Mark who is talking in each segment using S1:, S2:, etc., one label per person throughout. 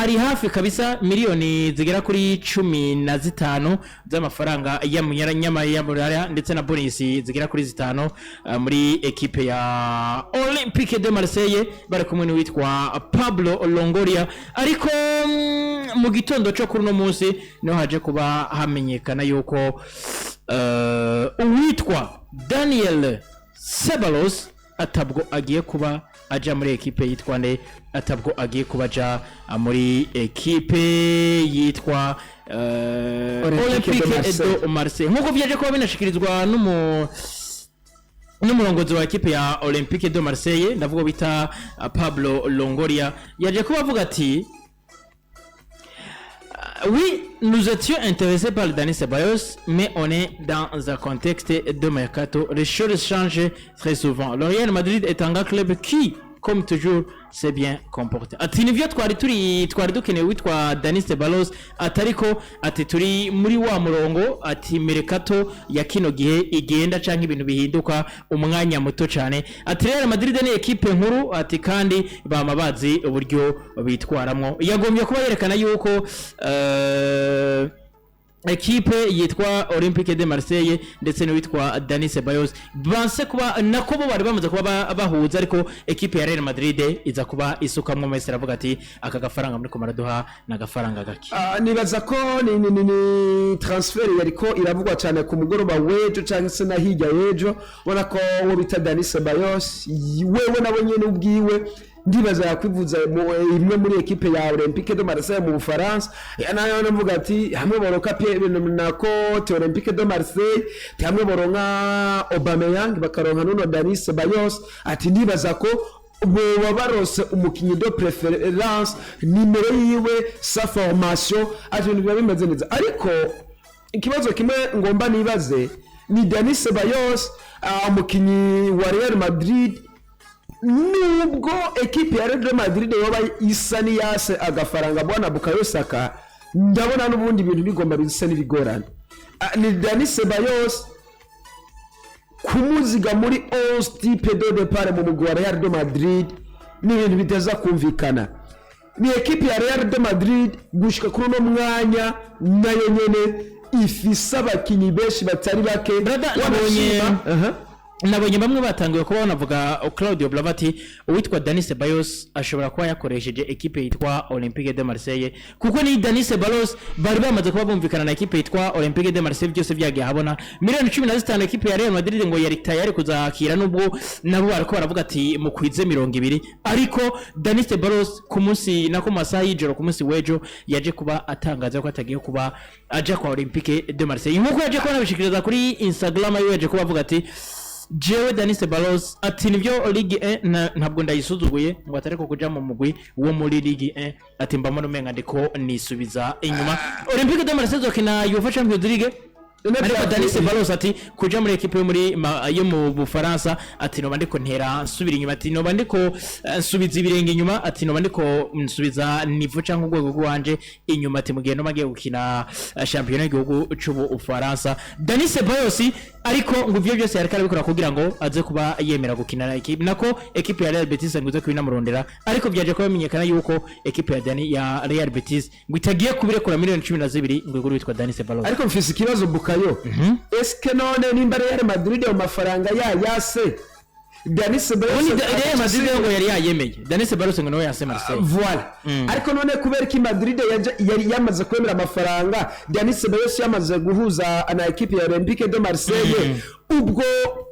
S1: ari hafi kabisa miliyoni zigera kuri 15 z'amafaranga y'amanyamahanga ndetse na bonus zigera kuri 5 muri equipe ya Olympique de Marseille bari kumwe n'uwitwa Pablo Longoria. Ariko mu gitondo cyo kuri no munsi no haje kuba hamenyekana yuko uwitwa Daniel Ceballos atabwo agiye kuba aja muri equipe yitwa nde, atabwo agiye kuba aja muri equipe yitwa Olympique de Marseille nkuko byaje kuba binashikirizwa n'umurongozi wa equipe ya Olympique de Marseille, ndavuga bita Pablo Longoria. Yaje kuba avuga ati oui, nous étions intéressés par Dani Ceballos, mais on est dans un contexte de mercato. Les choses changent très souvent. Le Real Madrid est un grand club qui, comme toujours, s'est bien comporté. Ati nivyo twari dukeneye witwa Dani Ceballos, atariko ati turi muri wa murongo, ati mercato ya kino gihe igenda canke ibintu bihinduka umwanya muto cyane. Ati Real Madrid ni equipe nkuru, ati kandi bamabazi uburyo bitwaramwo. Yagombye kuba yerekana yuko equipe yitwa Olympique de Marseille ndetse n'uwitwa Dani Ceballos banse kuba nako bo bari bamaze kuba bahuza, ariko equipe ya Real Madrid iza kuba isukamwe Messi aravuga ati aka gafaranga muri ko maraduha na gafaranga gaki.
S2: Nibaza ko ni transfer yariko iravugwa cyane ku mugoroba wejo cyangwa se na hirya yejo, ubona ko wo bita Dani Ceballos wewe nabonye n'ubwiwe ndibaza yakwivuza imwe muri equipe ya Olympique de Marseille mu Bufaransa. Nayo navuga ati hamwe boronka Pierre nako Olympique de Marseille, hamwe boronka Aubameyang bakaronka nuno Dani Ceballos, ati ndibaza ko bo barose umukinyi de préférence nimero yiwe sa formation ati biba bimeze neza. Ariko ikibazo kimwe ngomba nibaze ni Dani Ceballos umukinyi wa Real Madrid, nubwo equipe ya Real Madrid yoba isa ni yase agafaranga bwana Bukayo Saka, ndabona n'ubundi bintu bigomba bisa n'ibigorana. Ni Dani Ceballos kumuziga muri 11 type de départ mu mugwa Real Madrid ni ibintu biteza kumvikana. Ni equipe ya Real Madrid gushika kuri no mwanya nayo nyene ifisa abakinyi benshi batari bake
S1: nabonye bamwe batangiye kuba banavuga Claudio Blavati uwitwa Dani Ceballos ashobora kuba yakoresheje equipe yitwa Olympique de Marseille, kuko ni Dani Ceballos bari bamaze kuba bumvikana na equipe yitwa Olympique de Marseille, byose byagiye habona miliyoni 15 equipe ya Real Madrid ngo yari tayari kuzakira, nubwo nabo bariko baravuga ati mukwize 200, ariko Dani Ceballos ku munsi nako masaha y'ijoro ku munsi wejo yaje kuba atangaza ko atagiye kuba aja kwa Olympique de Marseille, nkuko yaje kuba nabishikiriza kuri Instagram yaje kuba avuga ati jewe Dani Ceballos ati nivyo Ligue 1 ntabwo ndayisuzuguye ngo atareko kuja mu mugwi wo muri Ligue 1, ati mbamo numenga ndiko nisubiza inyuma. Olympique de Marseille kina UEFA Champions League, ariko Dani Ceballos ati kuja muri equipe yo mu Bufaransa, ati noba ndiko ntera nsubira inyuma, ati noba ndiko nsubiza ibirenge inyuma, ati noba ndiko nsubiza niveau cyangwa urwego rwanje inyuma, ati mugihe noma giye gukina championnat y'igihugu cy'u Bufaransa. Dani Ceballos ariko ngo ivyo byose yareka bikora kugira ngo aze kuba yemera gukina na equipe nako equipe ya Real Betis nguze kubinamurondera, ariko byaje kuba bimenyekana yuko equipe ya Dani ya Real Betis ngo itagiye kubirekura miliyoni 12 ngo iguru witwa Dani Ceballos.
S2: Ariko mfise ikibazo Bukayo, eske none nimba Real Madrid mu mafaranga yase Dani Ceballos
S1: Real Madrid ngo yari yayemeye Dani Ceballos ngo nawe yase Marseille,
S2: voilà. Ariko none kubera ki Madrid yari yamaze kwemera amafaranga, Dani Ceballos yamaze guhuza na equipe ya Olympique de Marseille, ubwo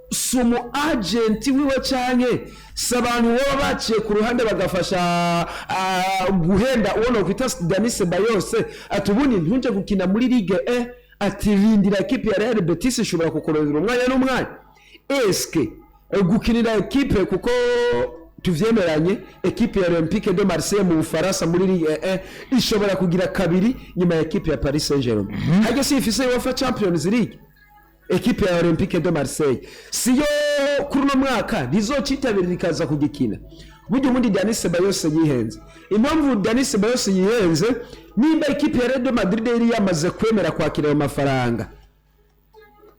S2: sumu agent wiwe canke sabantu bo baciye ku ruhande bagafasha guhenda uwo kwita Dani Ceballos, atubundi ntunje gukina muri Ligue 1, ati rindira equipe ya Real Betis ishobora kukorera umwanya n'umwanya. Eske gukinira equipe kuko tuvyemeranye equipe ya Olympique de Marseille mu Bufaransa muri Ligue 1 ishobora kugira kabiri nyuma ya equipe ya Paris Saint-Germain. Hage si ifise UEFA Champions League equipe ya Olympique de Marseille siyo kuri no mwaka rizocitabira ikaza kugikina. Buryo mundi Dani Ceballos yihenze, impamvu Dani Ceballos yihenze nimba equipe ya Real Madrid yari yamaze kwemera kwakira ayo mafaranga,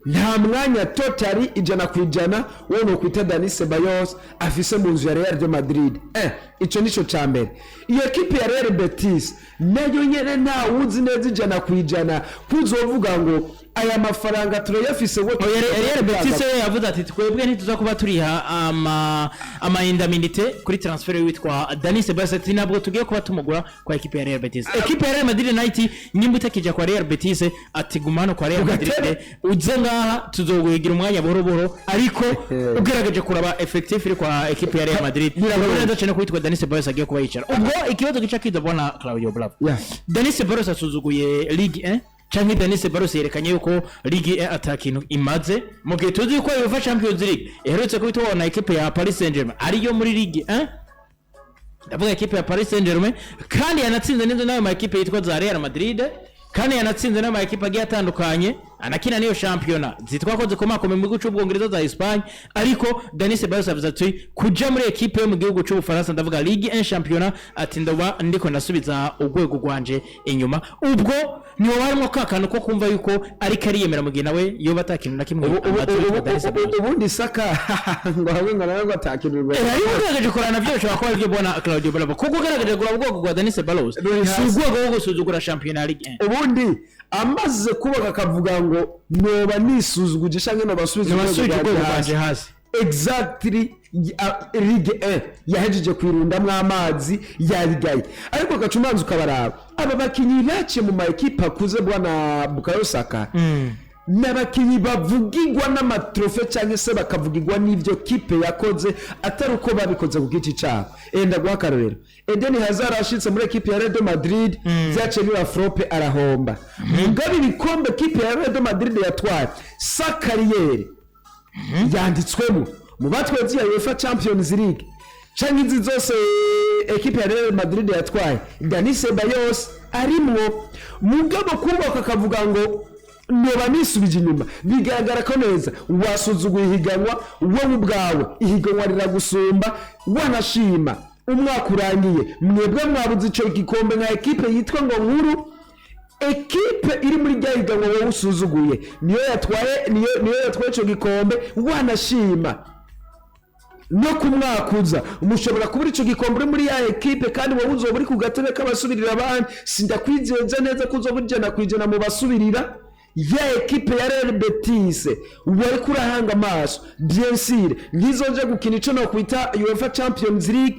S2: nta mwanya totally ijana ku ijana wo no kwita Dani Ceballos afise mu nzu ya Real de Madrid. Ico nico ca mbere. Iyo ekipe ya Real Betis nayo nyene nta wuzi neza ijana ku ijana kuzovuga ngo aya mafaranga turayafise wo
S1: Real Betis yavuze ati twebwe ntituza kuba turiha ama indemnité kuri transfer witwa Dani Ceballos, ati nabwo tugiye kuba tumugura kwa ekipe ya Real Betis. Ekipe ya Real Madrid Night nimba utakija kwa Real Betis ati gumano kwa Real Madrid uze ngaha tuzoguhigira umwanya boro ariko ugeragaje kuraba effective iri kwa ekipe ya Real Madrid neza cyane kwitwa Dani Ceballos agiye kuba yicara. Ubwo ikibazo gica kidabona Claudio Bravo. Dani Ceballos asuzuguye Ligue 1 canke Dani Ceballos yerekanye yuko Ligue 1 atakintu imaze mu gihe tuzi ko UEFA Champions League iherutse kubitwa na ekipe ya Paris Saint-Germain ariyo muri Ligue 1. Ndavuga ekipe ya Paris Saint-Germain kandi yanatsinze neza nayo ma ekipe yitwa za Real Madrid kandi yanatsinze n'ama ekipe agiye atandukanye anakina niyo championa zitwa ko zikomakome mu gihugu cy'Ubwongereza za Espagne. Ariko Dani Ceballos avuze ati kuja muri ekipe yo mu gihugu cy'Ubufaransa ndavuga Ligue 1 championa ati ndoba ndiko nasubiza urwego rwanje inyuma. Ubwo niwo warimo kakano ko kumva yuko ari kariyemera mu gihe nawe yo batakintu na kimwe
S2: ubundi saka ngo hamwe ngo atakintu rwe
S1: ari ugaragaje korana byo bishobora kuba ibyo bona Claudio Bravo kuko ugaragaje gura ubwoko bwa Dani Ceballos si urwego rwo gusuzugura championa Ligue 1.
S2: Ubundi amaze kubaka akavuga ngo noba nisuzuguje canke no basubiza
S1: urwego rwanje hasi
S2: exactly Ligue 1 yahejeje kwirundamwe amazi yarigaye. Ariko gacumanza ukabaraba aba bakinyi bace mu ma equipe akuze bwana Bukayo Saka n'abakinyi bavugirwa n'amatrofe cyangwa se bakavugirwa n'ivyo kipe yakoze atari uko babikoze ku giti cyabo. Enda gwa karorero Eden Hazard ashitse muri equipe ya Real Madrid vyace biba frope arahomba. Mugabe ibikombe kipe ya Real Madrid yatwaye sa kariyeri yanditswemo mu batwezi ya UEFA Champions League canke izi zose ekipe ya Real Madrid yatwaye Dani Ceballos arimwo. Mugabo kubaka akavuga ngo noba nisubije inyuma bigaragara ko neza wasuzuguye ihiganwa wowe ubwawe ihiganwa riragusumba wanashima umwaka urangiye mwebwe mwabuze ico gikombe nka ekipe yitwa ngo nkuru ekipe iri muri ryahiganwa wowe usuzuguye niyo yatwaye ico gikombe wanashima no kumwakuza umushobora kubura ico gikombe muri ya ekipe kandi wowe uzoba uri ku gatebe k'abasubirira abandi sindakwizenza neza ko uzoba ujana kwijana mu basubirira ya ekipe ya Real Betis wari kurahanga amaso bien sûr ngizoje gukina ico no kwita UEFA Champions League.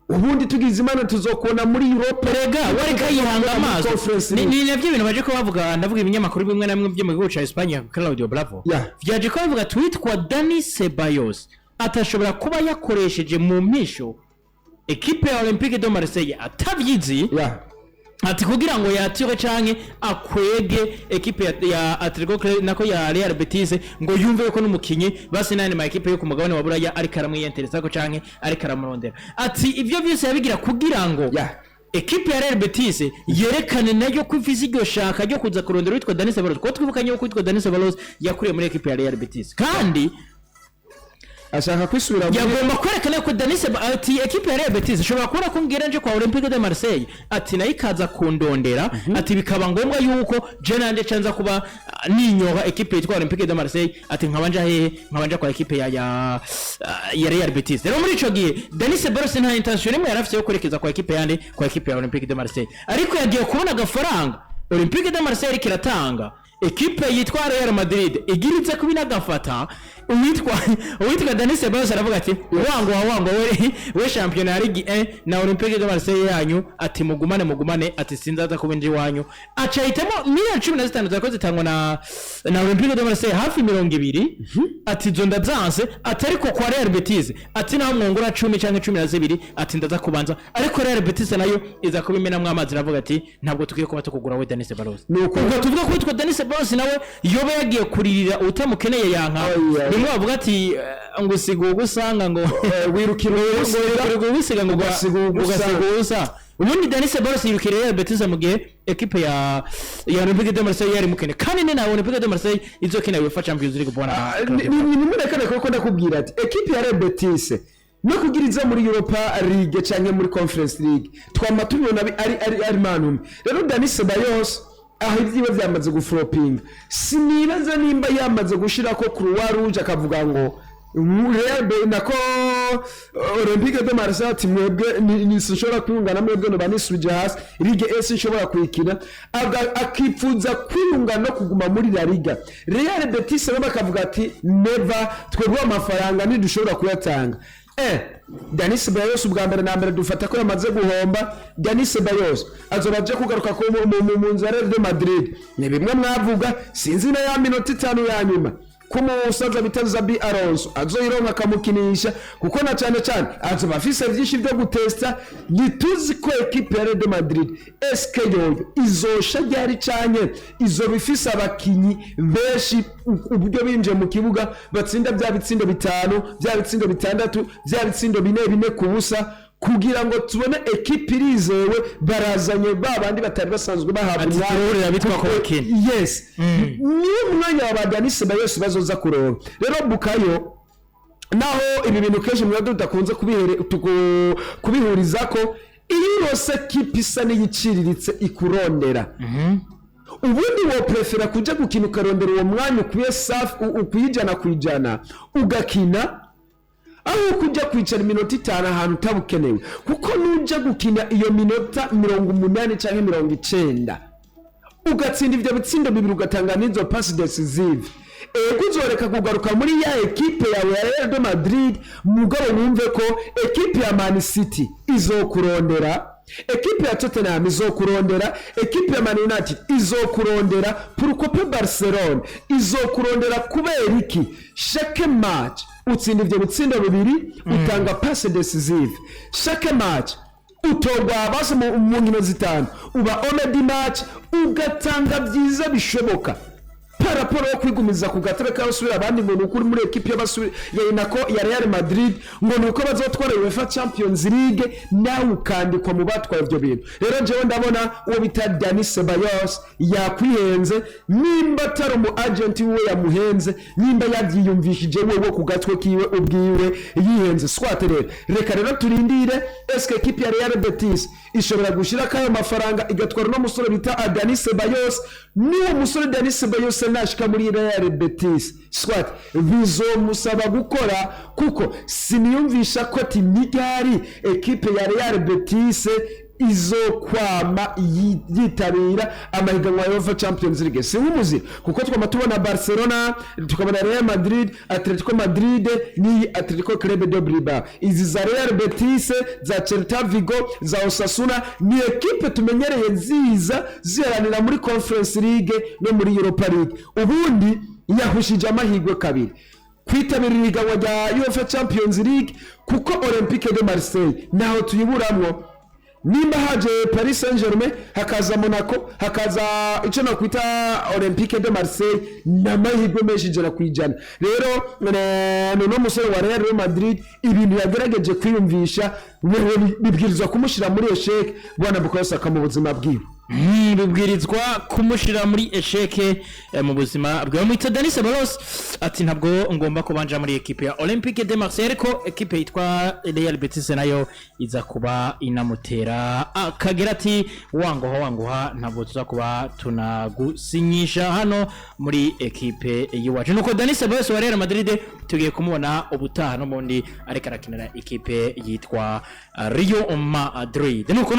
S2: Ubundi tugize imana tuzokona muri Europe
S1: rega wari kayihanga amaso ni navyo ibintu baje ko bavuga ndavuga ibinyamakuru bimwe namwe byo mu gihugu ca Espagne Claudio Bravo vyaje ko bavuga twitwa Dani Ceballos atashobora kuba yakoresheje mu mpisho ekipe ya Olympique de Marseille atavyizi ati kugira ngo yatire canke akwege ekipe ya Atletico nako ya Real Betis ngo yumve ko n'umukinyi basi nane ma ekipe yo ku mugabane wa Buraya ari karamwe yenteresa ko canke ari karamurondera. Ati ivyo byose yabigira kugira ngo ekipe ya Real Betis yerekane nayo ko ifise iryo shaka ryo kuza kurondera witwa Dani Ceballos ko twibukanye ko witwa Dani Ceballos yakuriye muri ekipe ya Real Betis kandi
S2: ashaka kwisubira
S1: yagomba kwerekana ko Dani Ceballos ati ekipe ya Real Betis ishobora kubona ko ngira nje kwa Olympique de Marseille ati nayo ikaza kundondera ati bikaba ngombwa yuko je nanje canza kuba ninyoha ekipe yitwa Olympique de Marseille ati nkabanja nkabanja kwa ekipe ya Real Betis. Rero muri ico gihe Dani Ceballos nta intention imwe yarafite yo kwerekeza kwa ekipe yande kwa ekipe ya Olympique de Marseille ariko yagiye kubona agafaranga Olympique de Marseille kiratanga ekipe yitwa Real Madrid igiritse kubina gafata uwitwa Dani Ceballos aravuga ati wango we champion ya Ligue 1 na Olympique de Marseille yanyu ati mugumane ati sinzaza kubinji wanyu aca hitemo miliyoni 15 zako zitangwa na Olympique de Marseille hafi 200 ati zo ndazanse atari ko kwa Real Betis ati naho mwongura 10 canke 12 ati ndaza kubanza ariko Real Betis nayo iza kubimena mwamazi aravuga ati ntabwo tugiye kuba tukugura we Dani Ceballos nuko tuvuga ko witwa Dani Ceballos nawe yoba yagiye kuririra utamukeneye yanka rimwe bavuga ati ngo sigo gusanga ngo wirukira ubisiga ngo ugasiga ubundi Dani Ceballos yirukira Real Betis mu gihe ekipe ya Olympique de Marseille yari mukene kandi ni na Olympique de Marseille izokina UEFA Champions League bona
S2: ni murekane ko ndakubwira ati ekipe ya Real Betis no kugiriza muri Europa League canke muri Conference League twama tubibona ari manum. Rero Dani Ceballos aho ibyiwe byamaze guflopinga sinibaza nimba yamaze gushira ko Croix Rouge akavuga ngo Real nako Olympique de Marseille ati mwebwe nisishobora kwiyungana mwebwe no banisubije hasi Ligue S ishobora kuyikina akipfuza kwiyunga no kuguma muri La Liga. Real Betis nabo bakavuga ati never twebwe amafaranga ntidushobora kuyatanga. Dani Ceballos ubwa mbere na mbere dufata ko yamaze guhomba. Dani Ceballos azobaje kugaruka ko mu nzara de Madrid ni bimwe mwavuga sinzi na ya minota 5 ya nyuma kumusaza bitaza bi Alonso azoyironka akamukinisha kuko na cyane azoba afise byinshi byo gutesta gituzi ko equipe ya Real Madrid SK yoyo izosha ryari cyane izo bifise abakinyi beshi uburyo binje mu kibuga batsinda bya bitsindo 5 bya bitsindo 6 bya bitsindo 4 ku busa kugira ngo tubone equipe irizewe barazanye babandi batari basanzwe bahabwa
S1: umwanya bitwa ko bakina
S2: yes ni umwanya wa Dani Ceballos bazoza kuronka rero Bukayo naho ibi bintu kenshi mwe dudakunze kubihuriza ko iyo yose equipe isa n'iyiciriritse ikurondera ubundi wo prefera kuja gukina ukarondera uwo mwanya ukuye safi ukuyijana kwijana ugakina aho kujya kwicara iminota 5 ahantu utabukenewe kuko nujya gukina iyo minota 80 cyangwa 90 ugatsinda ibyo bitsindo bibiri ugatanga n'izo pass decisive kuzoreka kugaruka muri ya equipe yawe ya Real Madrid mugabo numve ko equipe ya Man City izokurondera equipe ya Tottenham izokurondera equipe ya Man United izokurondera pourquoi Barcelona izokurondera kubera iki chaque match utsinda ibyo bitsindo bibiri utanga pass decisive chaque match utogwa base mu nkino zitanu uba on match ugatanga byiza bishoboka paraporo yo kwigumiza ku gatebe ka usubira abandi ngo ukuri muri equipe y'abasubira nako ya Real Madrid ngo nuko bazotwara UEFA Champions League nawe ukandikwa mu batwaye ibyo bintu rero jewe ndabona uwo bita Dani Ceballos yakwihenze nimba atari mu agent we yamuhenze nimba yabyiyumvishije wewe ku gatwe kiwe ubwiwe yihenze swate reka rero turindire eske equipe ya Real Betis ishobora gushira kayo mafaranga igatwara no musore bita Dani Ceballos niwo musore Dani Ceballos nashika muri Real Betis swat bizomusaba gukora kuko siniyumvisha ko timigari equipe ya Real Betis izokwama yitabira amahiganwa ya UEFA Champions League simuzi kuko twama tubona Barcelona tukabona Real Madrid Atletico Madrid ni Atletico Club de Bilbao izi za Real Betis za Celta Vigo za Osasuna ni equipe tumenyereye nziza ziharanira muri Conference League no muri Europa League ubundi yahushije amahigwe kabiri kwitabira ihiganwa rya UEFA Champions League kuko Olympique de Marseille naho tuyiburamwo nimba haje Paris Saint-Germain hakaza Monaco hakaza icyo nakwita Olympique de Marseille n'amahirwe menshi jana kwijana rero no musore wa Real Madrid ibintu yagerageje kwiyumvisha bibwirizwa kumushira muri esheke bwana Bukosa mu buzima bwiwe
S1: bibwirizwa kumushira muri esheke mu buzima bwa mwita Dani Ceballos ati ntabwo ngomba kubanja muri equipe ya Olympique de Marseille ariko equipe yitwa Real Betis nayo iza kuba inamutera akagera ati wangoha ntabwo tuzakuba tunagusinyisha hano muri equipe yiwacu nuko Dani Ceballos wa Real Madrid tugiye kumubona ubutaha no mundi ariko arakinira equipe yitwa Real Madrid nuko